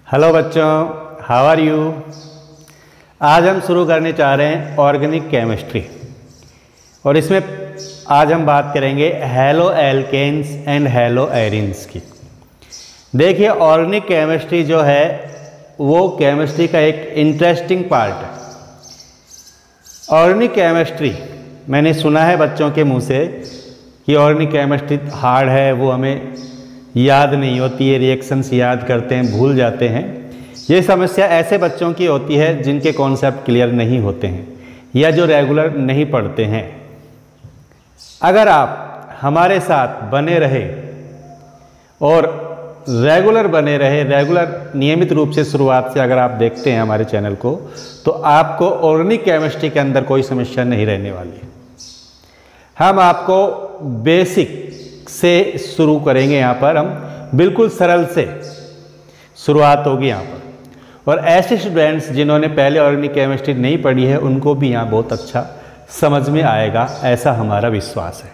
Hello बच्चों, how are you. आज हम शुरू करने चाह रहे हैं ऑर्गेनिक केमिस्ट्री और इसमें आज हम बात करेंगे hello alkanes and hello arenes की। देखिए, ऑर्गेनिक केमिस्ट्री जो है वो केमिस्ट्री का एक इंटरेस्टिंग पार्ट है। ऑर्गेनिक केमिस्ट्री मैंने सुना है बच्चों के मुंह से कि ऑर्गेनिक केमिस्ट्री हार्ड है, वो हमें याद नहीं होती है, रिएक्शंस याद करते हैं भूल जाते हैं। ये समस्या ऐसे बच्चों की होती है जिनके कॉन्सेप्ट क्लियर नहीं होते हैं या जो रेगुलर नहीं पढ़ते हैं। अगर आप हमारे साथ बने रहे और रेगुलर नियमित रूप से शुरुआत से अगर आप देखते हैं हमारे चैनल को, तो आपको ऑर्गेनिक केमिस्ट्री के अंदर कोई समस्या नहीं रहने वाली है। हम आपको बेसिक से शुरू करेंगे। यहाँ पर हम बिल्कुल सरल से शुरुआत होगी यहाँ पर, और ऐसे स्टूडेंट्स जिन्होंने पहले ऑर्गेनिक केमिस्ट्री नहीं पढ़ी है उनको भी यहाँ बहुत अच्छा समझ में आएगा, ऐसा हमारा विश्वास है।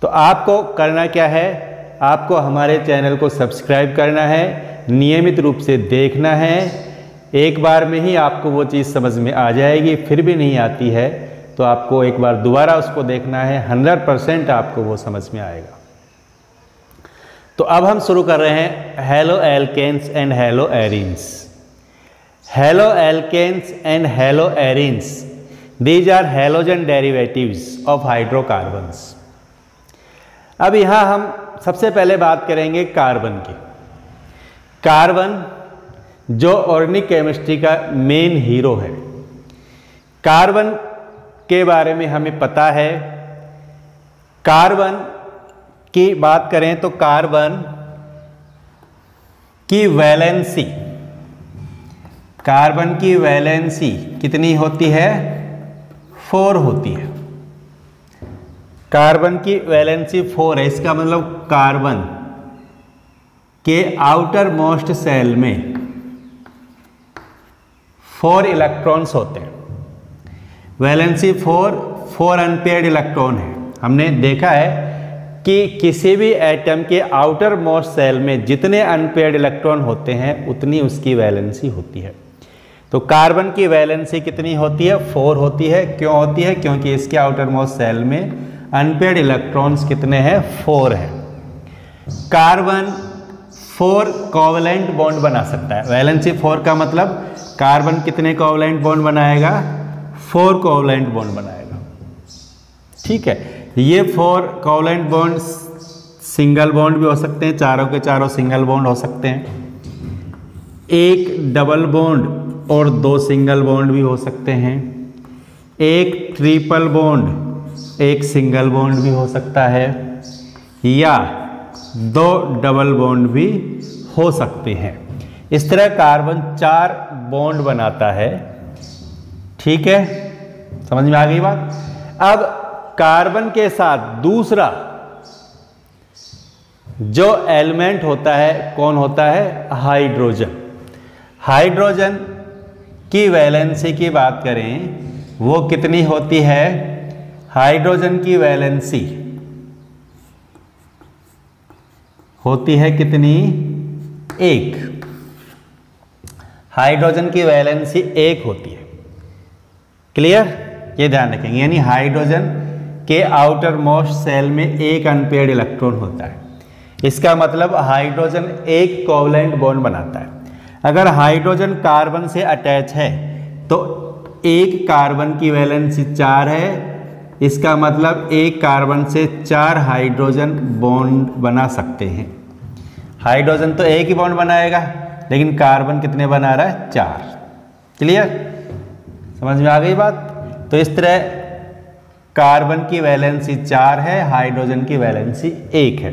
तो आपको करना क्या है, आपको हमारे चैनल को सब्सक्राइब करना है, नियमित रूप से देखना है। एक बार में ही आपको वो चीज़ समझ में आ जाएगी, फिर भी नहीं आती है तो आपको एक बार दोबारा उसको देखना है, 100% आपको वो समझ में आएगा। तो अब हम शुरू कर रहे हैं hello alkanes and hello arenes. Hello alkanes and hello arenes, these are halogen derivatives of hydrocarbons. अब यहाँ हम सबसे पहले बात करेंगे कार्बन की। कार्बन जो ऑर्गेनिक केमिस्ट्री का मेन हीरो है। कार्बन के बारे में हमें पता है। कार्बन की बात करें तो कार्बन की वैलेंसी कितनी होती है? 4 होती है। कार्बन की वैलेंसी 4 है। इसका मतलब कार्बन के आउटर मोस्ट सेल में 4 इलेक्ट्रॉन्स होते हैं। वैलेंसी 4 अनपेयर्ड इलेक्ट्रॉन है। हमने देखा है कि किसी भी एटम के आउटर मोस्ट सेल में जितने अनपेयर्ड इलेक्ट्रॉन होते हैं उतनी उसकी वैलेंसी होती है। तो कार्बन की वैलेंसी कितनी होती है? 4 होती है। क्यों होती है? क्योंकि इसके आउटर मोस्ट सेल में अनपेयर्ड इलेक्ट्रॉन्स कितने हैं? 4 है। कार्बन 4 कोवलेंट बॉन्ड बना सकता है। वैलेंसी 4 का मतलब कार्बन कितने कोवलेंट बॉन्ड बनाएगा? 4 कोवलेंट बॉन्ड बनाएगा। ठीक है, ये 4 कोवलेंट बॉन्ड सिंगल बॉन्ड भी हो सकते हैं, चारों के चारों सिंगल बॉन्ड हो सकते हैं। एक डबल बॉन्ड और 2 सिंगल बॉन्ड भी हो सकते हैं। एक ट्रिपल बॉन्ड, एक सिंगल बॉन्ड भी हो सकता है, या 2 डबल बॉन्ड भी हो सकते हैं। इस तरह कार्बन 4 बॉन्ड बनाता है। ठीक है, समझ में आ गई बात। अब कार्बन के साथ दूसरा जो एलिमेंट होता है कौन होता है? हाइड्रोजन। हाइड्रोजन की वैलेंसी की बात करें वो कितनी होती है? हाइड्रोजन की वैलेंसी होती है कितनी? 1। हाइड्रोजन की वैलेंसी 1 होती है। क्लियर? ये ध्यान रखेंगे। यानी हाइड्रोजन के आउटर मोस्ट सेल में 1 अनपेयर्ड इलेक्ट्रॉन होता है। इसका मतलब हाइड्रोजन 1 कोवलेंट बॉन्ड बनाता है। अगर हाइड्रोजन कार्बन से अटैच है तो 1 कार्बन की वैलेंसी 4 है। इसका मतलब 1 कार्बन से 4 हाइड्रोजन बॉन्ड बना सकते हैं। हाइड्रोजन तो 1 ही बॉन्ड बनाएगा, लेकिन कार्बन कितने बना रहा है? 4। क्लियर? समझ में आ गई बात। तो इस तरह कार्बन की वैलेंसी 4 है, हाइड्रोजन की वैलेंसी 1 है।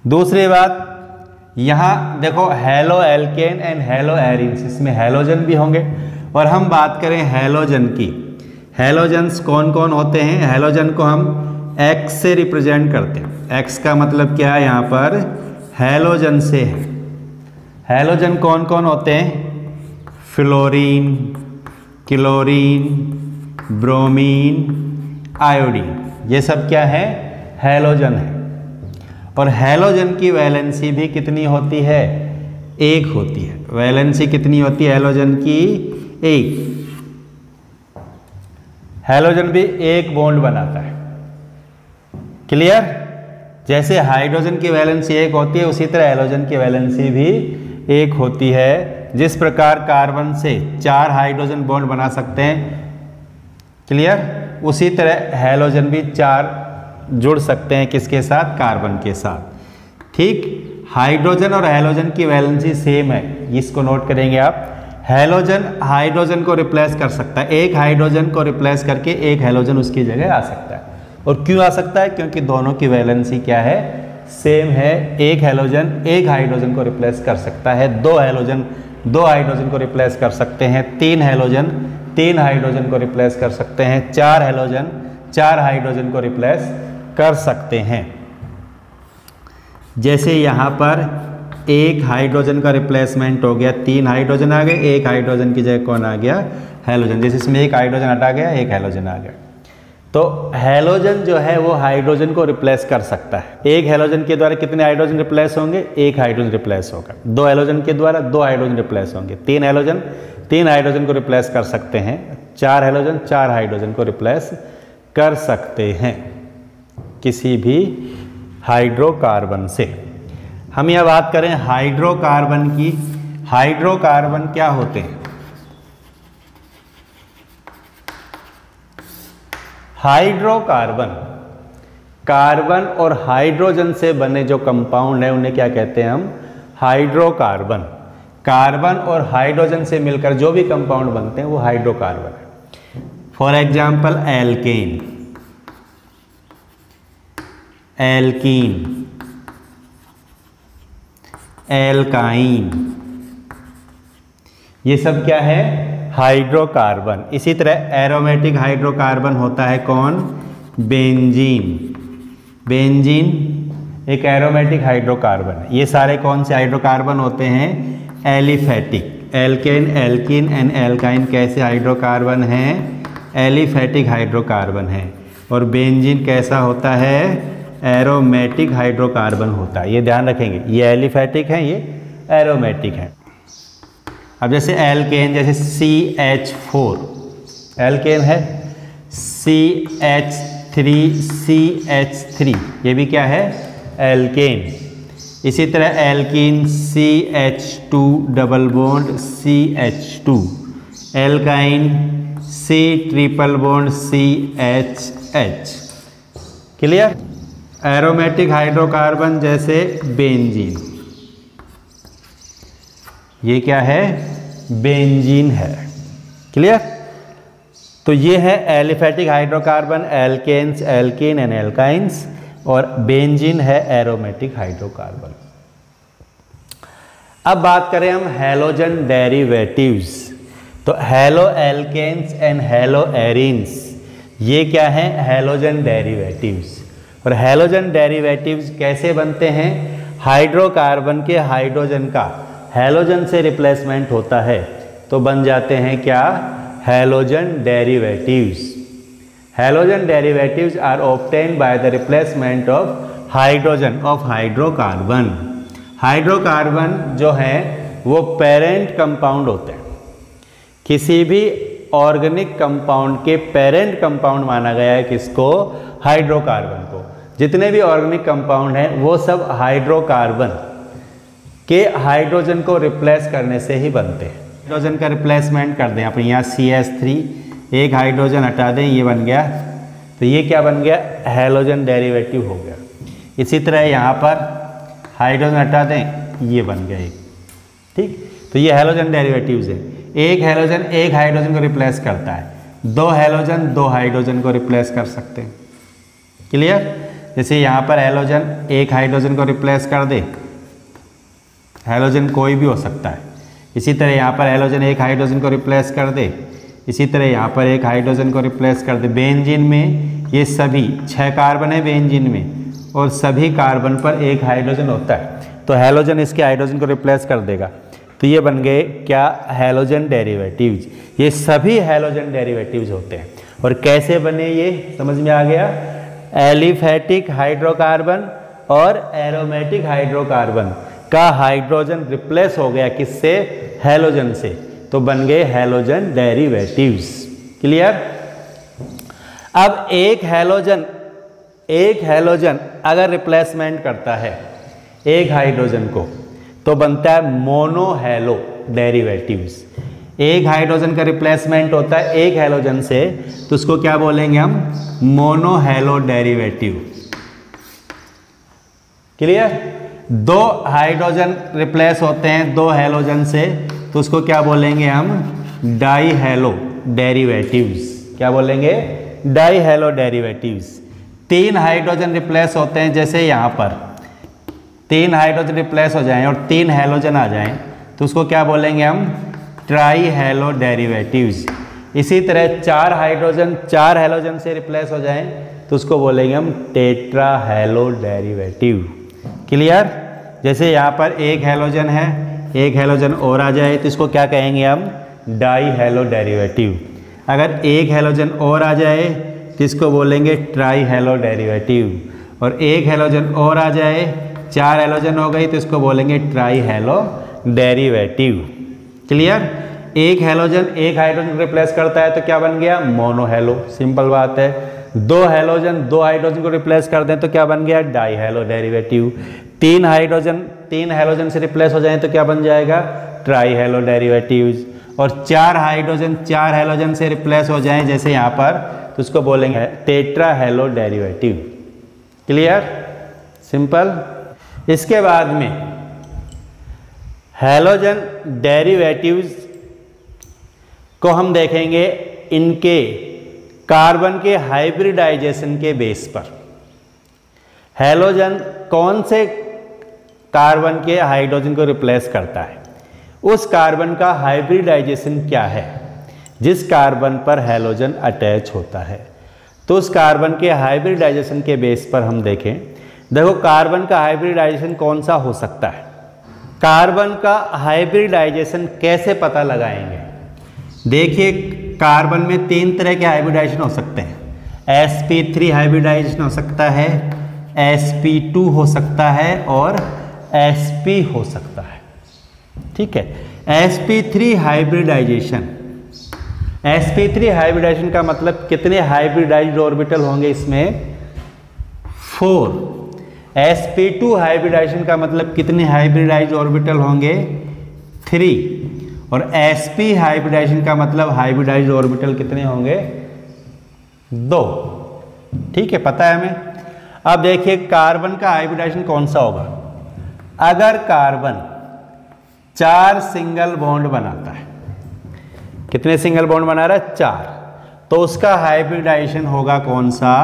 दूसरी बात, यहाँ देखो hello alkene and hello arenes, इसमें हैलोजन भी होंगे। और हम बात करें हैलोजन की। हैलोजन्स कौन कौन होते हैं? हैलोजन को हम X से रिप्रेजेंट करते हैं। X का मतलब क्या है? यहाँ पर हैलोजन से है। हैलोजन कौन कौन होते हैं? फ्लोरीन, क्लोरीन, ब्रोमीन, आयोडीन, ये सब क्या है? हैलोजन है। और हैलोजन की वैलेंसी भी कितनी होती है? एक होती है। वैलेंसी कितनी होती है हैलोजन की? एक। हैलोजन भी एक बॉन्ड बनाता है। क्लियर? जैसे हाइड्रोजन की वैलेंसी एक होती है उसी तरह हैलोजन की वैलेंसी भी एक होती है। जिस प्रकार कार्बन से 4 हाइड्रोजन बॉन्ड बना सकते हैं, क्लियर, उसी तरह हैलोजन भी 4 जुड़ सकते हैं किसके साथ? कार्बन के साथ। ठीक, हाइड्रोजन और हैलोजन की वैलेंसी सेम है, इसको नोट करेंगे आप। हैलोजन हाइड्रोजन को रिप्लेस कर सकता है, एक हाइड्रोजन को रिप्लेस करके एक हैलोजन उसकी जगह आ सकता है। और क्यों आ सकता है? क्योंकि दोनों की वैलेंसी क्या है? सेम है। एक हैलोजन एक हाइड्रोजन को रिप्लेस कर सकता है, दो हैलोजन दो हाइड्रोजन को रिप्लेस कर सकते हैं, 3 हैलोजन 3 हाइड्रोजन को रिप्लेस कर सकते हैं, 4 हैलोजन 4 हाइड्रोजन को रिप्लेस कर सकते हैं। जैसे यहाँ पर एक हाइड्रोजन का रिप्लेसमेंट हो गया, 3 हाइड्रोजन आ गए, एक हाइड्रोजन की जगह कौन आ गया? हैलोजन। जैसे इसमें एक हाइड्रोजन हटा गया, एक हैलोजन आ गया। तो हैलोजन जो है वो हाइड्रोजन को रिप्लेस कर सकता है। एक हैलोजन के द्वारा कितने हाइड्रोजन रिप्लेस होंगे? एक हाइड्रोजन रिप्लेस होगा। 2 हैलोजन के द्वारा 2 हाइड्रोजन रिप्लेस होंगे। 3 हैलोजन 3 हाइड्रोजन को रिप्लेस कर सकते हैं। 4 हैलोजन 4 हाइड्रोजन को रिप्लेस कर सकते हैं किसी भी हाइड्रोकार्बन से। हम यह बात करें हाइड्रोकार्बन की। हाइड्रोकार्बन क्या होते हैं? हाइड्रोकार्बन कार्बन और हाइड्रोजन से बने जो कंपाउंड है उन्हें क्या कहते हैं हम? हाइड्रोकार्बन। कार्बन और हाइड्रोजन से मिलकर जो भी कंपाउंड बनते हैं वो हाइड्रोकार्बन है। For example alkane, alkene, alkyne, ये सब क्या है? हाइड्रोकार्बन। इसी तरह एरोमेटिक हाइड्रोकार्बन होता है कौन? बेंजीन। बेंजीन एक एरोमेटिक हाइड्रोकार्बन है। ये सारे कौन से हाइड्रोकार्बन होते हैं? Aliphatic. Alkane, alkene and alkyne कैसे हाइड्रोकार्बन हैं? एलिफेटिक हाइड्रोकार्बन है। और बेंजीन कैसा होता है? एरोमेटिक हाइड्रोकार्बन होता है। ये ध्यान रखेंगे, ये एलिफेटिक है, ये एरोमेटिक है। अब जैसे एल्केन, जैसे CH4, एल्केन है CH3, ये भी क्या है? एल्केन। इसी तरह alkene CH2 double bond CH2, alkyne C triple bond CHH। Clear? Aromatic hydrocarbon जैसे बेंजीन, ये क्या है? बेंजीन है। क्लियर? तो ये है aliphatic hydrocarbon, alkanes, alkene and alkynes, और बेंजीन है एरोमेटिक हाइड्रोकार्बन। अब बात करें हम हैलोजन डेरिवेटिव्स। तो halo alkanes and halo arenes, ये क्या है? Halogen derivatives. और हैलोजन डेरिवेटिव्स कैसे बनते हैं? हाइड्रोकार्बन के हाइड्रोजन का हैलोजन से रिप्लेसमेंट होता है तो बन जाते हैं क्या? Halogen derivatives. Halogen derivatives are obtained by the replacement of hydrogen of hydrocarbon. Hydrocarbon जो है वो पेरेंट कंपाउंड होते हैं। किसी भी ऑर्गेनिक कंपाउंड के पेरेंट कंपाउंड माना गया है किसको? हाइड्रोकार्बन को। जितने भी ऑर्गेनिक कंपाउंड हैं वो सब हाइड्रोकार्बन के हाइड्रोजन को रिप्लेस करने से ही बनते हैं। हाइड्रोजन का रिप्लेसमेंट कर दें अपन, यहाँ CH3, एक हाइड्रोजन हटा दें, ये बन गया। तो ये क्या बन गया? हैलोजन डेरिवेटिव हो गया। इसी तरह यहाँ पर हाइड्रोजन हटा दें, ये बन गया एक। ठीक, तो ये हैलोजन डेरिवेटिव्स है। एक हैलोजन एक हाइड्रोजन को रिप्लेस करता है, 2 हैलोजन 2 हाइड्रोजन को रिप्लेस कर सकते हैं। क्लियर? जैसे यहाँ पर हैलोजन एक हाइड्रोजन को रिप्लेस कर दे, हैलोजन कोई भी हो सकता है। इसी तरह यहाँ पर हैलोजन एक हाइड्रोजन को रिप्लेस कर दे, इसी तरह यहाँ पर एक हाइड्रोजन को रिप्लेस कर दे। बेंजीन में ये सभी 6 कार्बन है बेंजीन में, और सभी कार्बन पर एक हाइड्रोजन होता है, तो हैलोजन इसके हाइड्रोजन को रिप्लेस कर देगा। तो ये बन गए क्या? Halogen derivatives. ये सभी हैलोजन डेरिवेटिव्स होते हैं। और कैसे बने ये समझ में आ गया? एलिफेटिक हाइड्रोकार्बन और एरोमेटिक हाइड्रोकार्बन का हाइड्रोजन रिप्लेस हो गया किससे? हैलोजन से, तो बन गए हैलोजन डेरिवेटिव्स। क्लियर? अब एक हैलोजन अगर रिप्लेसमेंट करता है एक हाइड्रोजन को तो बनता है मोनोहैलो डेरिवेटिव्स। एक हाइड्रोजन का रिप्लेसमेंट होता है एक हैलोजन से, तो उसको क्या बोलेंगे हम? मोनोहैलो डेरिवेटिव। क्लियर? दो हाइड्रोजन रिप्लेस होते हैं दो हैलोजन से, तो उसको क्या बोलेंगे हम? डाईहैलो डेरिवेटिव्स। क्या बोलेंगे? डाईहैलो डेरिवेटिव्स। तीन हाइड्रोजन रिप्लेस होते हैं, जैसे यहाँ पर तीन हाइड्रोजन रिप्लेस हो जाएं और तीन हैलोजन आ जाएं, तो उसको क्या बोलेंगे हम? ट्राईहैलो डेरिवेटिव्स। इसी तरह चार हाइड्रोजन चार हैलोजन से रिप्लेस हो जाएं, तो उसको बोलेंगे हम टेट्राहैलो डेरिवेटिव। क्लियर? जैसे यहाँ पर एक हैलोजन है, एक हैलोजन और आ जाए, तो इसको क्या कहेंगे हम? डाईहैलो डेरिवेटिव। अगर एक हैलोजन और आ जाए तो इसको बोलेंगे ट्राईहैलो डेरिवेटिव, और एक हैलोजन और आ जाए, चार हैलोजन हो गई, तो इसको बोलेंगे ट्राईहैलो डेरिवेटिव। क्लियर? एक हैलोजन एक हाइड्रोजन रिप्लेस करता है तो क्या बन गया? मोनोहैलो। सिंपल बात है। दो हैलोजन दो हाइड्रोजन को रिप्लेस कर दें तो क्या बन गया? डाईहैलो डेरिवेटिव। तीन हाइड्रोजन तीन हैलोजन से रिप्लेस हो जाए तो क्या बन जाएगा? ट्राईहैलो डेरिवेटिव्स। और चार हाइड्रोजन चार हैलोजन से रिप्लेस हो जाएं, जैसे यहाँ पर, तो उसको बोलेंगे टेट्राहैलो डेरिवेटिव। क्लियर? सिंपल। इसके बाद में हैलोजन डेरिवेटिव्स को हम देखेंगे इनके कार्बन के हाइब्रिडाइजेशन के बेस पर। हैलोजन कौन से कार्बन के हाइड्रोजन को रिप्लेस करता है, उस कार्बन का हाइब्रिडाइजेशन क्या है जिस कार्बन पर हैलोजन अटैच होता है। तो उस कार्बन के हाइब्रिडाइजेशन के बेस पर हम देखें। देखो कार्बन का हाइब्रिडाइजेशन कौन सा हो सकता है? कार्बन का हाइब्रिडाइजेशन कैसे पता लगाएंगे? देखिए कार्बन में तीन तरह के हाइब्रिडाइजेशन हो सकते हैं। sp3 हाइब्रिडाइजेशन हो सकता है, sp2 हो सकता है और sp हो सकता है। ठीक है? sp3 हाइब्रिडाइजेशन, sp3 हाइब्रिडाइजेशन का मतलब कितने हाइब्रिडाइज्ड ऑर्बिटल होंगे इसमें? 4। sp2 हाइब्रिडाइजेशन का मतलब कितने हाइब्रिडाइज्ड ऑर्बिटल होंगे? 3। और sp हाइब्रिडाइजेशन का मतलब हाइब्रिडाइज्ड ऑर्बिटल कितने होंगे? 2। ठीक है, पता है हमें। अब देखिए कार्बन का हाइब्रिडाइजेशन कौन सा होगा? अगर कार्बन 4 सिंगल बॉन्ड बनाता है, कितने सिंगल बॉन्ड बना रहा है? 4, तो उसका हाइब्रिडाइजेशन होगा कौन सा?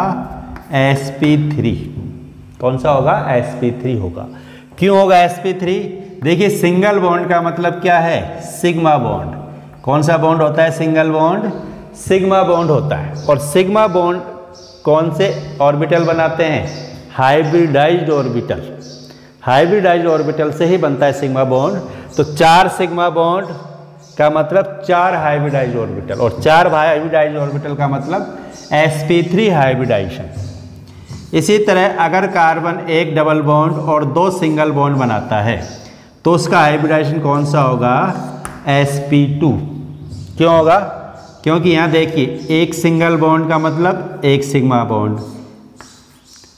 sp3। कौन सा होगा? sp3 होगा। क्यों होगा sp3? देखिए सिंगल बॉन्ड का मतलब क्या है? Sigma bond. कौन सा बॉन्ड होता है सिंगल बॉन्ड? सिग्मा बॉन्ड होता है। और सिग्मा बॉन्ड कौन से ऑर्बिटल बनाते हैं? Hybridised orbital. हाइब्रिडाइज्ड ऑर्बिटल से ही बनता है सिग्मा बॉन्ड। तो 4 सिग्मा बॉन्ड का मतलब 4 हाइब्रिडाइज्ड ऑर्बिटल, और 4 हाइब्रिडाइज्ड ऑर्बिटल का मतलब sp3 हाइब्रिडाइजेशन। इसी तरह अगर कार्बन एक डबल बॉन्ड और 2 सिंगल बॉन्ड बनाता है तो उसका हाइब्रिडाइजेशन कौन सा होगा? sp2। क्यों होगा? क्योंकि यहाँ देखिए एक सिंगल बॉन्ड का मतलब एक सिग्मा बॉन्ड,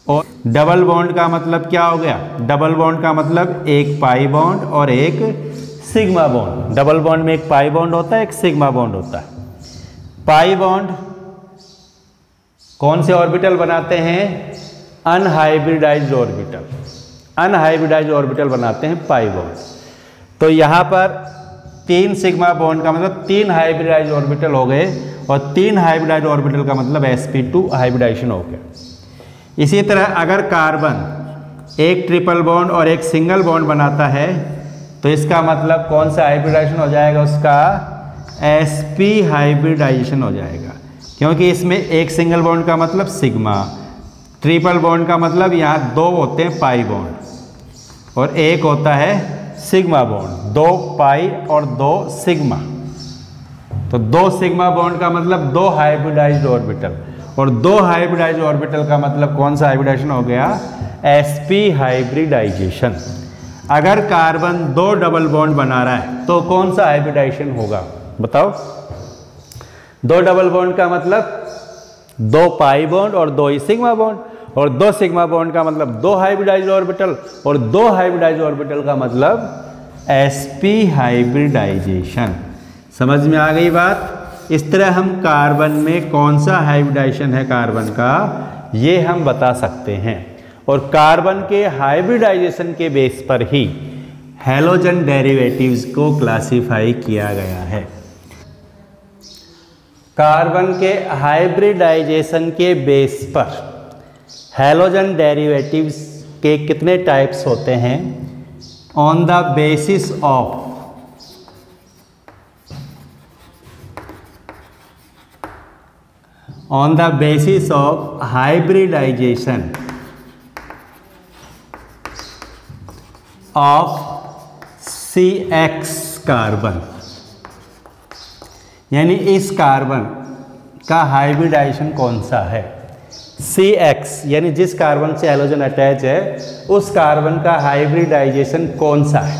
और डबल बॉन्ड का मतलब क्या हो गया? डबल बॉन्ड का मतलब एक पाई बॉन्ड और एक सिग्मा बॉन्ड। डबल बॉन्ड में एक पाई बॉन्ड होता है, एक सिग्मा बॉन्ड होता है। पाई बॉन्ड कौन से ऑर्बिटल बनाते हैं? Unhybridised orbital. अनहाइब्रिडाइज्ड ऑर्बिटल बनाते हैं पाई बॉन्ड। तो यहाँ पर 3 सिग्मा बॉन्ड का मतलब 3 हाइब्रिडाइज्ड ऑर्बिटल हो गए, और 3 हाइब्रिडाइज्ड ऑर्बिटल का मतलब sp2 हाइब्रिडाइजेशन हो गया। इसी तरह अगर कार्बन एक ट्रिपल बॉन्ड और एक सिंगल बॉन्ड बनाता है तो इसका मतलब कौन सा हाइब्रिडाइजेशन हो जाएगा? उसका sp हाइब्रिडाइजेशन हो जाएगा, क्योंकि इसमें एक सिंगल बॉन्ड का मतलब सिग्मा, ट्रिपल बॉन्ड का मतलब यहाँ 2 होते हैं पाई बॉन्ड और एक होता है सिग्मा बॉन्ड। 2 पाई और 2 सिग्मा, तो 2 सिग्मा बॉन्ड का मतलब 2 हाइब्रिडाइज्ड ऑर्बिटल, और 2 हाइब्रिडाइज्ड ऑर्बिटल का मतलब कौन सा हाइब्रिडाइजेशन हो गया? sp hybridization. अगर कार्बन 2 डबल बॉन्ड बना रहा है तो कौन सा हाइब्रिडाइजेशन होगा बताओ। 2 डबल बॉन्ड का मतलब 2 पाई बॉन्ड और 2 सिग्मा बॉन्ड, और 2 सिग्मा बॉन्ड का मतलब 2 हाइब्रिडाइज्ड ऑर्बिटल, और 2 हाइब्रिडाइज्ड ऑर्बिटल का मतलब sp हाइब्रिडाइजेशन। समझ में आ गई बात। इस तरह हम कार्बन में कौन सा हाइब्रिडाइजेशन है कार्बन का, ये हम बता सकते हैं। और कार्बन के हाइब्रिडाइजेशन के बेस पर ही हैलोजन डेरिवेटिव्स को क्लासिफाई किया गया है। कार्बन के हाइब्रिडाइजेशन के बेस पर हैलोजन डेरिवेटिव्स के कितने टाइप्स होते हैं? On the basis of hybridization of CX carbon, यानी इस कार्बन का हाइब्रिडाइजेशन कौन सा है? CX यानी जिस कार्बन से हैलोजन अटैच है उस कार्बन का हाइब्रिडाइजेशन कौन सा है,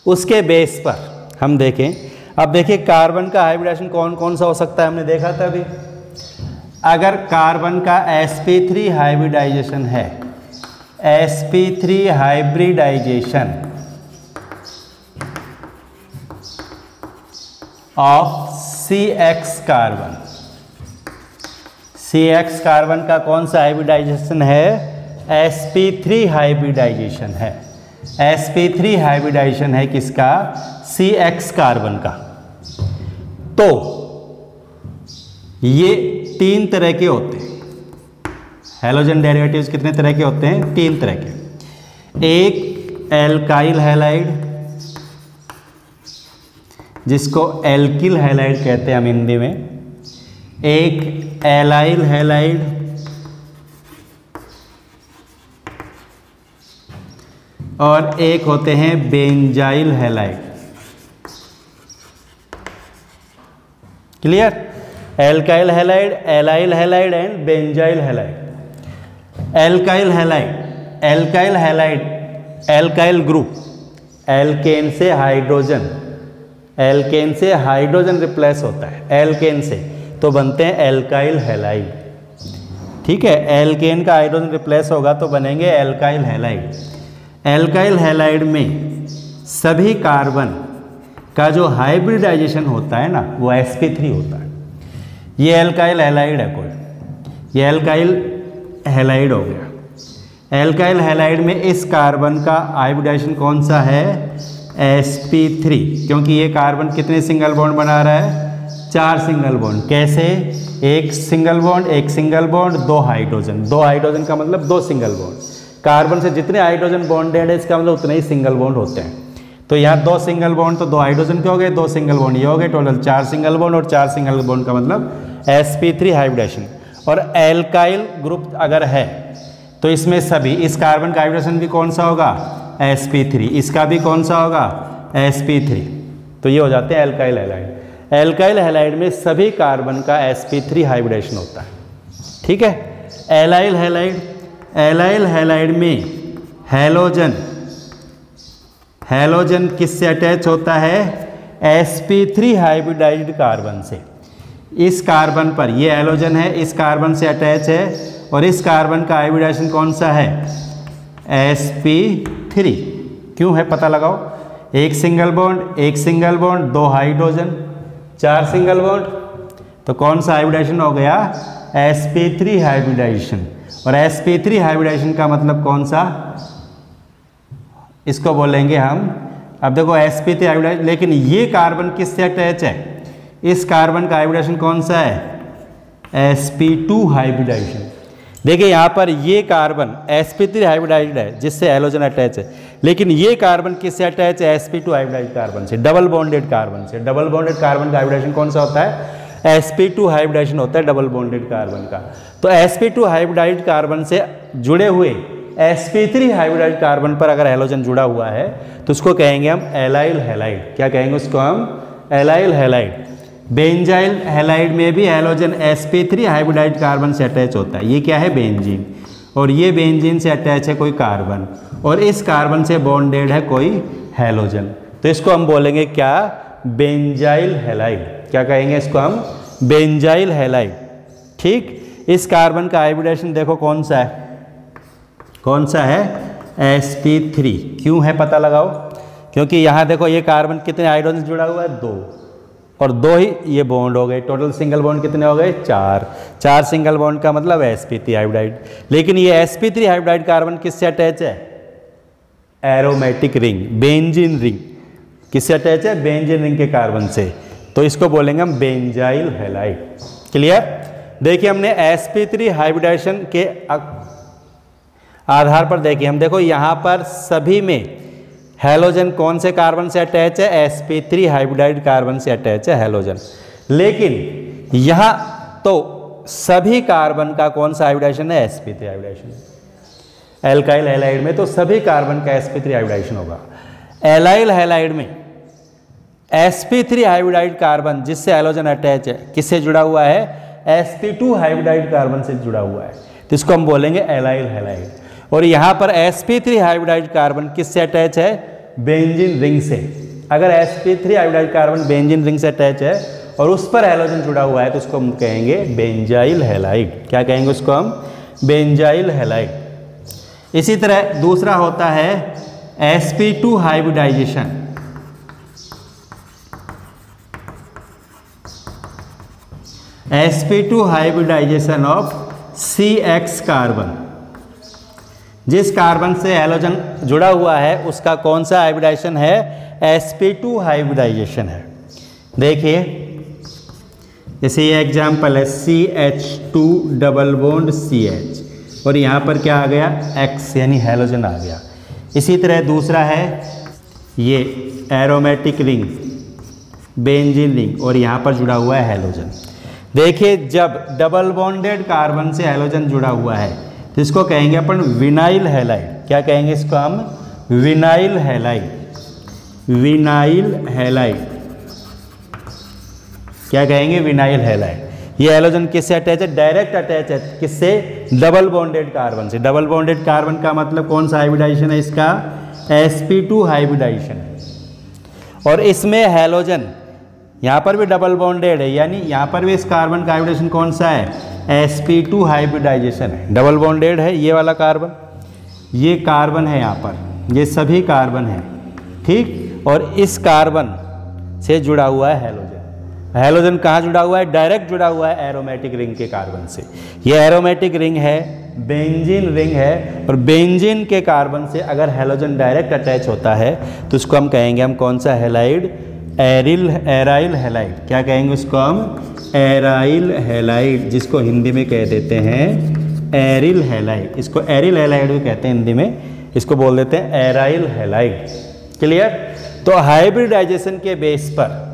उसके बेस पर हम देखें। अब देखिए कार्बन का हाइब्रिडाइजेशन कौन कौन सा हो सकता है, हमने देखा था अभी। अगर कार्बन का sp3 हाइब्रिडाइजेशन है, sp3 hybridization of CX carbon, CX carbon का कौन सा हाइब्रिडाइजेशन है? sp3 हाइब्रिडाइजेशन है। sp3 हाइब्रिडाइजेशन है किसका? CX कार्बन का। तो ये 3 तरह के होते हैं हैलोजन डेरिवेटिव्स। कितने तरह के होते हैं? 3 तरह के। एक एल्काइल हैलाइड, जिसको एल्किल हैलाइड कहते हैं हम हिंदी में। एक एलाइल हैलाइड, और एक होते हैं benzyl halide. Clear? Alkyl halide, allyl halide and benzyl halide. Alkyl halide, alkyl halide, alkyl group, alkane से हाइड्रोजन, एल्केन से हाइड्रोजन रिप्लेस होता है एल्केन से, तो बनते हैं एल्काइल हैलाइड। ठीक है, एल्केन का हाइड्रोजन रिप्लेस होगा तो बनेंगे एल्काइल हैलाइड। एल्काइल हैलाइड में सभी कार्बन का जो हाइब्रिडाइजेशन होता है ना वो sp3 होता है। ये एल्काइल हैलाइड है कोई, ये एल्काइल हैलाइड हो गया। एल्काइल हैलाइड में इस कार्बन का हाइब्रिडाइजेशन कौन सा है? sp3, क्योंकि ये कार्बन कितने सिंगल बॉन्ड बना रहा है? 4 सिंगल बॉन्ड। कैसे? एक सिंगल बॉन्ड, एक सिंगल बॉन्ड, 2 हाइड्रोजन। 2 हाइड्रोजन का मतलब 2 सिंगल बॉन्ड। कार्बन से जितने हाइड्रोजन बॉन्डेड है इसका मतलब उतने ही सिंगल बॉन्ड होते हैं। तो यहाँ 2 सिंगल बॉन्ड तो 2 हाइड्रोजन के हो गए, 2 सिंगल बॉन्ड ये हो गए, टोटल 4 सिंगल बॉन्ड, और 4 सिंगल बॉन्ड का मतलब sp3 हाइब्रिडाइजेशन। और एल्काइल ग्रुप अगर है तो इसमें सभी, इस कार्बन का हाइब्रिडाइजेशन भी कौन सा होगा? sp3, इसका भी कौन सा होगा? sp3। तो ये हो जाते हैं एल्काइल हैलाइड। एल्काइल हैलाइड में सभी कार्बन का sp3 हाइब्रिडाइजेशन होता है। ठीक है। एलाइल हैलाइड, एलाइल हैलाइड में हैलोजन, हैलोजन किससे अटैच होता है? sp3 हाइब्रिडाइज्ड कार्बन से। इस कार्बन पर ये हैलोजन है, इस कार्बन से अटैच है, और इस कार्बन का हाइब्रिडाइजेशन कौन सा है? sp3। क्यों है पता लगाओ। एक सिंगल बॉन्ड, एक single bond, 2 hydrogen, 4 single bond, तो कौन सा हाइब्रिडाइजेशन हो गया? sp3 hybridisation. और sp3 हाइब्रिडाइजेशन का मतलब कौन सा? इसको बोलेंगे हम, अब देखो sp3 हाइब्रिडाइजेशन, लेकिन ये कार्बन किससे अटैच है? इस कार्बन का हाइब्रिडाइजेशन कौन सा है? sp2 hybridisation. देखिए यहाँ पर ये कार्बन sp3 हाइब्रिडाइज्ड है जिससे हैलोजन अटैच है, लेकिन ये कार्बन किससे अटैच है? sp2 हाइब्रिडाइज्ड कार्बन से, डबल बॉन्डेड कार्बन से। डबल बॉन्डेड कार्बन का हाइब्रिडाइजेशन कौन सा होता है? sp2 हाइब्रिडाइजेशन होता है डबल बॉन्डेड कार्बन का। तो sp2 हाइब्रिडाइज्ड कार्बन से जुड़े हुए sp3 हाइब्रिडाइज्ड कार्बन पर अगर हैलोजन जुड़ा हुआ है तो उसको कहेंगे हम एलाइल हैलाइड। क्या कहेंगे उसको हम? Allyl halide. बेंजाइल हैलाइड में भी हैलोजन sp3 हाइब्रिडाइज्ड कार्बन से अटैच होता है, ये क्या है? बेंजीन। और ये बेंजीन से अटैच है कोई कार्बन, और इस कार्बन से बॉन्डेड है कोई हैलोजन, तो इसको हम बोलेंगे क्या? Benzyl halide. क्या कहेंगे इसको हम? Benzyl halide. ठीक, इस कार्बन का हाइब्रिडेशन देखो कौन सा है, कौन सा है? sp3। क्यों है पता लगाओ, क्योंकि यहाँ देखो ये कार्बन कितने हाइड्रोजन जुड़ा हुआ है? 2, और 2 ही ये बॉन्ड हो गए। टोटल सिंगल बॉन्ड कितने हो गए? 4। 4 सिंगल बॉन्ड का मतलब sp3 हाइब्रिडाइड। लेकिन ये sp3 हाइब्रिडाइड कार्बन किससे अटैच है? Aromatic ring, benzene ring. किससे अटैच है? बेंजीन रिंग के कार्बन से, तो इसको बोलेंगे हम बेंजाइल हैलाइड। क्लियर? देखिए हमने sp3 हाइब्रिडाइजेशन के आधार पर देखिए, हम देखो यहाँ पर सभी में हैलोजन कौन से कार्बन से अटैच है? sp3 हाइब्रिडाइड कार्बन से अटैच है हैलोजन। लेकिन यहाँ तो सभी कार्बन का कौन सा हाइब्रिडाइजेशन है? sp3 hybridisation. एल्काइल हैलाइड में तो सभी कार्बन का sp3 हाइब्रिडाइजेशन होगा। एलाइल हैलाइड में sp3 हाइब्रिडाइड कार्बन जिससे हैलोजन अटैच है किससे जुड़ा हुआ है? sp2 हाइब्रिडाइड कार्बन से जुड़ा हुआ है, तो इसको हम बोलेंगे एलाइल हैलाइड। और यहाँ पर sp3 हाइब्रिडाइड कार्बन किससे अटैच है? बेंजीन रिंग से। अगर sp3 हाइब्रिडाइड कार्बन बेंजीन रिंग से अटैच है और उस पर हैलोजन जुड़ा हुआ है तो उसको हम कहेंगे बेंजाइल हैलाइड। क्या कहेंगे उसको हम? Benzyl halide. इसी तरह दूसरा होता है sp2 hybridization. sp2 hybridization of CX carbon. जिस कार्बन से हैलोजन जुड़ा हुआ है उसका कौन सा हाइब्रिडाइजेशन है? sp2 हाइब्रिडाइजेशन है। देखिए जैसे ये एग्जाम्पल है CH2 डबल बॉन्ड CH, और यहाँ पर क्या आ गया? X यानी हैलोजन आ गया। इसी तरह दूसरा है ये एरोमेटिक रिंग, बेंजीन रिंग, और यहाँ पर जुड़ा हुआ है हैलोजन। देखिए जब डबल बॉन्डेड कार्बन से हैलोजन जुड़ा हुआ है तो इसको कहेंगे अपन विनाइल हैलाइड। क्या कहेंगे इसको हम? Vinyl halide. Vinyl halide. क्या कहेंगे? Vinyl halide. ये हैलोजन किससे अटैच है? डायरेक्ट अटैच है। किससे? डबल बॉन्डेड कार्बन से। डबल बॉन्डेड कार्बन का मतलब कौन सा हाइब्रिडाइजेशन है इसका? sp2 हाइब्रिडाइजेशन है। और इसमें हैलोजन यहाँ पर भी डबल बॉन्डेड है, यानी यहाँ पर भी इस कार्बन का हाइब्रिडेशन कौन सा है? sp2 हाइब्रिडाइजेशन है। डबल बॉन्डेड है ये वाला कार्बन, ये कार्बन है यहाँ पर, ये सभी कार्बन है। ठीक, और इस कार्बन से जुड़ा हुआ है हैलोजन। हैलोजन कहाँ जुड़ा हुआ है? डायरेक्ट जुड़ा हुआ है एरोमेटिक रिंग के कार्बन से। ये एरोमेटिक रिंग है, बेंजीन रिंग है, और बेंजीन के कार्बन से अगर हैलोजन डायरेक्ट अटैच होता है तो उसको हम कहेंगे हम कौन सा हैलाइड? Aryl halide. क्या कहेंगे उसको हम? एराइल हैलाइड, जिसको हिंदी में कह देते हैं एरिल हैलाइड। इसको एरिल हैलाइड भी कहते हैं हिंदी में, इसको बोल देते हैं एराइल हैलाइड। क्लियर? तो हाइब्रिडाइजेशन के बेस पर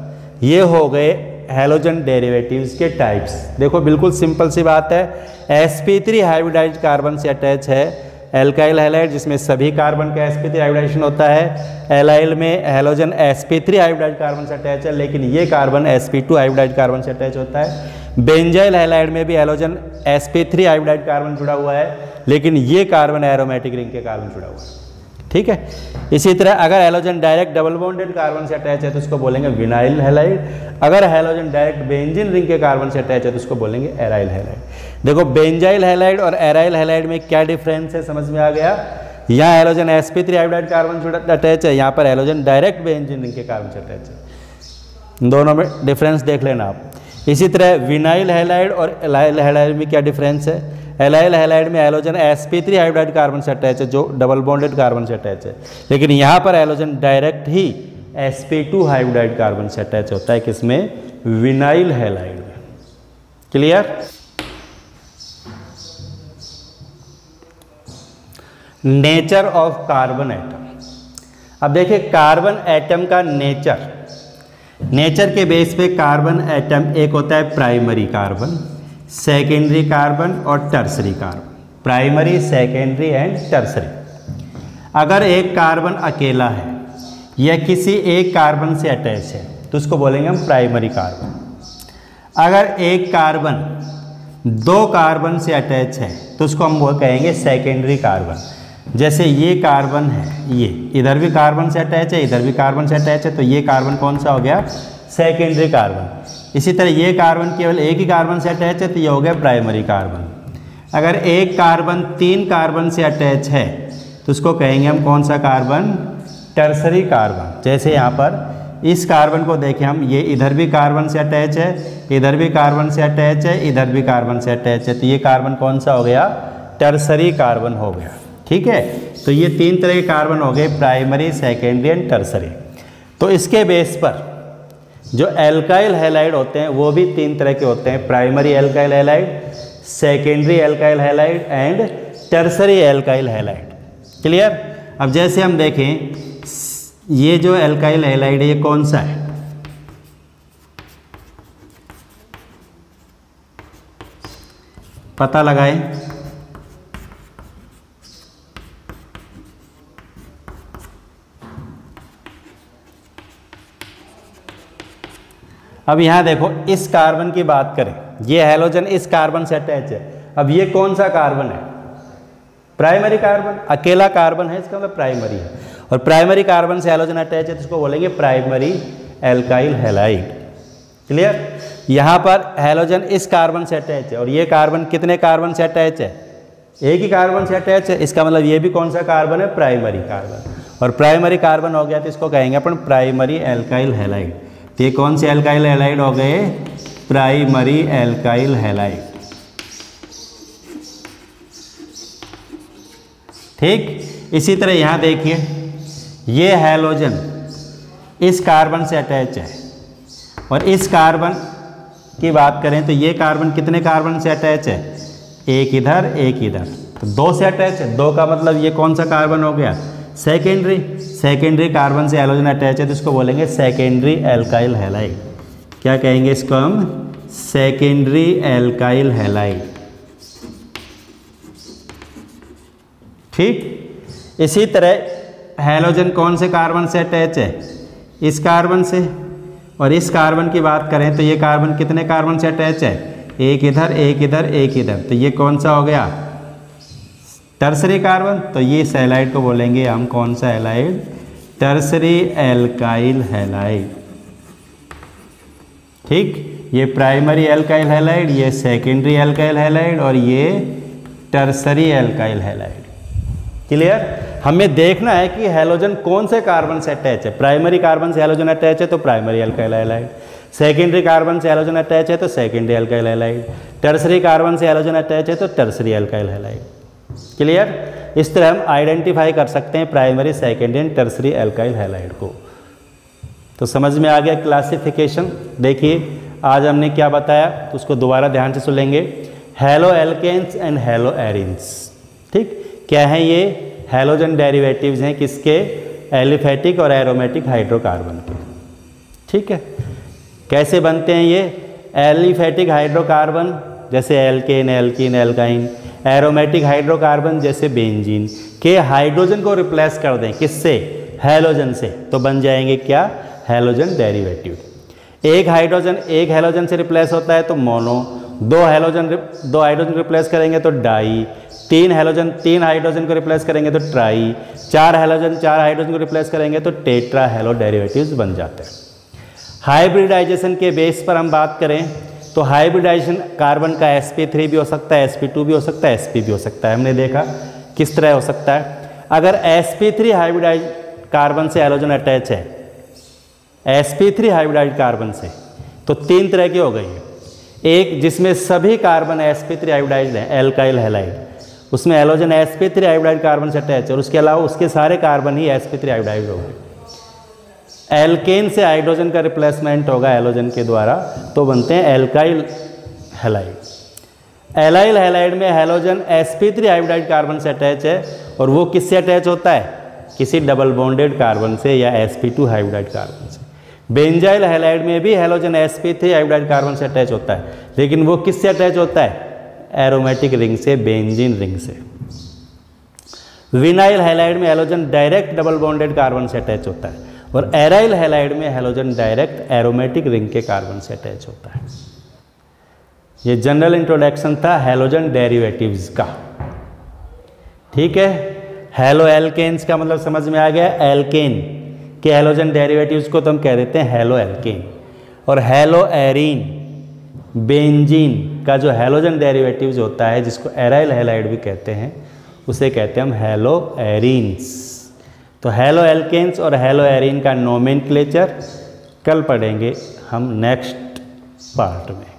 ये हो गए हैलोजन डेरिवेटिव्स के टाइप्स। देखो बिल्कुल सिंपल सी बात है। sp3 हाइब्रिडाइज्ड कार्बन से अटैच है एल्काइल हैलाइड, जिसमें सभी कार्बन का sp3 हाइब्रिडाइजेशन होता है। एलाइल में हैलोजन sp3 हाइब्रिडाइज्ड कार्बन से अटैच है, लेकिन ये कार्बन sp2 हाइब्रिडाइज्ड कार्बन से अटैच होता है। बेंजाइल हैलाइड में भी हैलोजन sp3 हाइब्रिडाइज्ड कार्बन जुड़ा हुआ है, लेकिन ये कार्बन एरोमेटिक रिंग के कार्बन जुड़ा हुआ है। ठीक है। इसी तरह अगर halogen direct double bonded carbon से अटैच है तो उसको बोलेंगे विनाइल हैलाइड। अगर हैलोजन डायरेक्ट बेंजीन रिंग के कार्बन से अटैच है तो उसको बोलेंगे एराइल हैलाइड। देखो बेंजाइल हैलाइड और एराइल हैलाइड में क्या डिफरेंस है, समझ में आ गया? यहाँ हैलोजन sp3 हाइब्रिडाइज्ड कार्बन से अटैच है, यहाँ पर हैलोजन डायरेक्ट बेंजीन रिंग के कार्बन से अटैच है। दोनों में डिफरेंस देख लेना आप। इसी तरह विनाइल हैलाइड और एलाइल हैलाइड में क्या डिफरेंस है? एलाइल हैलाइड में हैलोजन sp3 हाइब्रिडाइज्ड कार्बन से अटैच है, जो डबल बॉन्डेड कार्बन से अटैच है, लेकिन यहाँ पर हैलोजन डायरेक्ट ही sp2 हाइब्रिडाइज्ड कार्बन से अटैच होता है। किसमें? विनाइल हैलाइड में। Clear? Nature of carbon atom. अब देखिए कार्बन एटम का नेचर के बेस पे कार्बन एटम एक होता है प्राइमरी कार्बन, सेकेंडरी कार्बन और tertiary carbon. Primary, secondary and tertiary. अगर एक कार्बन अकेला है या किसी एक कार्बन से अटैच है तो उसको बोलेंगे हम प्राइमरी कार्बन। अगर एक कार्बन दो कार्बन से अटैच है तो उसको हम वो कहेंगे सेकेंडरी कार्बन। जैसे ये कार्बन है, ये इधर भी कार्बन से अटैच है, इधर भी कार्बन से अटैच है, तो ये कार्बन कौन सा हो गया? Secondary carbon. इसी तरह ये कार्बन केवल एक ही कार्बन से अटैच है तो ये हो गया प्राइमरी कार्बन। अगर एक कार्बन 3 कार्बन से अटैच है तो उसको कहेंगे हम कौन सा कार्बन? Tertiary carbon. जैसे यहाँ पर इस कार्बन को देखें हम, ये इधर भी कार्बन से अटैच है, इधर भी कार्बन से अटैच है, इधर भी कार्बन से अटैच है, तो ये कार्बन कौन सा हो गया? टर्सरी कार्बन हो गया। ठीक है, तो ये 3 तरह के कार्बन हो गए, प्राइमरी, सेकेंडरी एंड टर्सरी। तो इसके बेस पर जो एल्काइल हैलाइड होते हैं वो भी 3 तरह के होते हैं, primary alkyl halide, secondary alkyl halide and tertiary alkyl halide. Clear? अब जैसे हम देखें, ये जो एल्काइल हैलाइड है ये कौन सा है? पता लगाएं। अब यहां देखो, इस कार्बन की बात करें, ये हैलोजन इस कार्बन से अटैच है। अब ये कौन सा कार्बन है? Primary carbon. अकेला कार्बन है, इसका मतलब प्राइमरी है। और प्राइमरी कार्बन से हैलोजन अटैच है तो इसको बोलेंगे प्राइमरी एल्काइल हैलाइड। क्लियर? यहाँ पर हैलोजन इस कार्बन से अटैच है और ये कार्बन कितने कार्बन से अटैच है? एक ही कार्बन से अटैच है, इसका मतलब ये भी कौन सा कार्बन है? Primary carbon. और प्राइमरी कार्बन हो गया तो इसको कहेंगे अपन प्राइमरी एल्काइल हैलाइड। तो ये कौन से एल्काइल हैलाइड हो गए? Primary alkyl halide. ठीक, इसी तरह यहां देखिए, ये हैलोजन इस कार्बन से अटैच है और इस कार्बन की बात करें तो ये कार्बन कितने कार्बन से अटैच है? एक इधर, एक इधर, तो 2 से अटैच है। 2 का मतलब ये कौन सा कार्बन हो गया? सेकेंडरी। सेकेंडरी कार्बन से हैलोजन अटैच है तो इसको बोलेंगे सेकेंडरी एल्काइल हैलाइड। क्या कहेंगे इसको हम? Secondary alkyl halide. ठीक, इसी तरह हैलोजन कौन से कार्बन से अटैच है? इस कार्बन से। और इस कार्बन की बात करें तो ये कार्बन कितने कार्बन से अटैच है? एक इधर, एक इधर, एक इधर, तो ये कौन सा हो गया? Tertiary carbon. तो ये हैलाइड को बोलेंगे हम कौन सा हैलाइड? Tertiary alkyl halide. ठीक, ये प्राइमरी एल्काइल हैलाइड, ये सेकेंडरी एल्काइल हैलाइड और ये टर्सरी एल्काइल हैलाइड। क्लियर? हमें देखना है कि हैलोजन कौन से कार्बन से अटैच है। प्राइमरी कार्बन से हैलोजन अटैच है तो primary alkyl halide, secondary carbon से हैलोजन अटैच है तो secondary alkyl halide, tertiary carbon से हैलोजन अटैच है तो टर्सरी एल्काइल हैलाइड। क्लियर? इस तरह हम आइडेंटिफाई कर सकते हैं primary, secondary and tertiary alkyl halide को। तो समझ में आ गया क्लासिफिकेशन। देखिए आज हमने क्या बताया तो उसको दोबारा ध्यान से सुन लेंगे। Halo alkanes and hello arenes. ठीक, क्या है ये? हैलोजन डेरिवेटिव्स हैं किसके? एलिफेटिक और एरोमेटिक हाइड्रोकार्बन के। ठीक है, कैसे बनते हैं ये? एलिफेटिक हाइड्रोकार्बन जैसे alkane, alkene, alkyne, aromatic hydrocarbon जैसे बेंजीन के हाइड्रोजन को रिप्लेस कर दें किससे? हैलोजन से, तो बन जाएंगे क्या? Halogen derivative. एक हैलोजन से रिप्लेस होता है तो मोनो, दो हाइड्रोजन रिप्लेस करेंगे तो डाई, तीन हाइड्रोजन को रिप्लेस करेंगे तो ट्राई, चार हाइड्रोजन को रिप्लेस करेंगे तो टेट्रा हैलो डेरिवेटिव्स बन जाते हैं। हाइब्रिडाइजेशन के बेस पर हम बात करें तो हाइब्रिडाइजेशन कार्बन का sp3 भी हो सकता है, sp2 भी हो सकता है, sp भी हो सकता है। हमने देखा किस तरह हो सकता है। अगर sp3 हाइब्रिडाइज कार्बन से हैलोजन अटैच है, sp3 हाइब्रिडाइज कार्बन से, तो तीन तरह की हो गई है। एक जिसमें सभी कार्बन sp3 हाइब्रिडाइज्ड हैं, एल्काइल हैलाइड, उसमें हैलोजन sp3 हाइब्रिडाइज कार्बन से अटैच है और उसके अलावा उसके सारे कार्बन ही sp3 हाइब्रिडाइज हो गए। एल्केन से हाइड्रोजन का रिप्लेसमेंट होगा हैलोजन के द्वारा तो बनते हैं एल्काइल हैलाइड। एलाइल हैलाइड में हैलोजन sp3 हाइब्रिडाइज कार्बन से अटैच है और वो किससे अटैच होता है? किसी डबल बॉन्डेड कार्बन से या sp2 हाइब्रिडाइज कार्बन से। बेंजाइल हैलाइड में भी हैलोजन sp3 हाइब्रिडाइज कार्बन से अटैच होता है, लेकिन वो किससे अटैच होता है? एरोमेटिक रिंग से, बेंजीन रिंग से। विनाइल हैलाइड में halogen direct double bonded carbon से अटैच होता है और एराइल हैलाइड में हैलोजन डायरेक्ट एरोमेटिक रिंग के कार्बन से अटैच होता है। ये जनरल इंट्रोडक्शन था हैलोजन डेरिवेटिव्स का। ठीक है, हैलो एल्केन्स का मतलब समझ में आ गया। एल्केन के हैलोजन डेरिवेटिव्स को तो हम कह देते हैं हैलो एल्केन। और हैलो एरीन बेंजीन का जो हैलोजन डेरिवेटिव्स होता है, जिसको एराइल हैलाइड भी कहते हैं, उसे कहते हैं हम हैलो एरीन्स। तो हैलो एल्केन्स और हैलो एरीन का नोमेनक्लेचर कल पढ़ेंगे हम नेक्स्ट पार्ट में।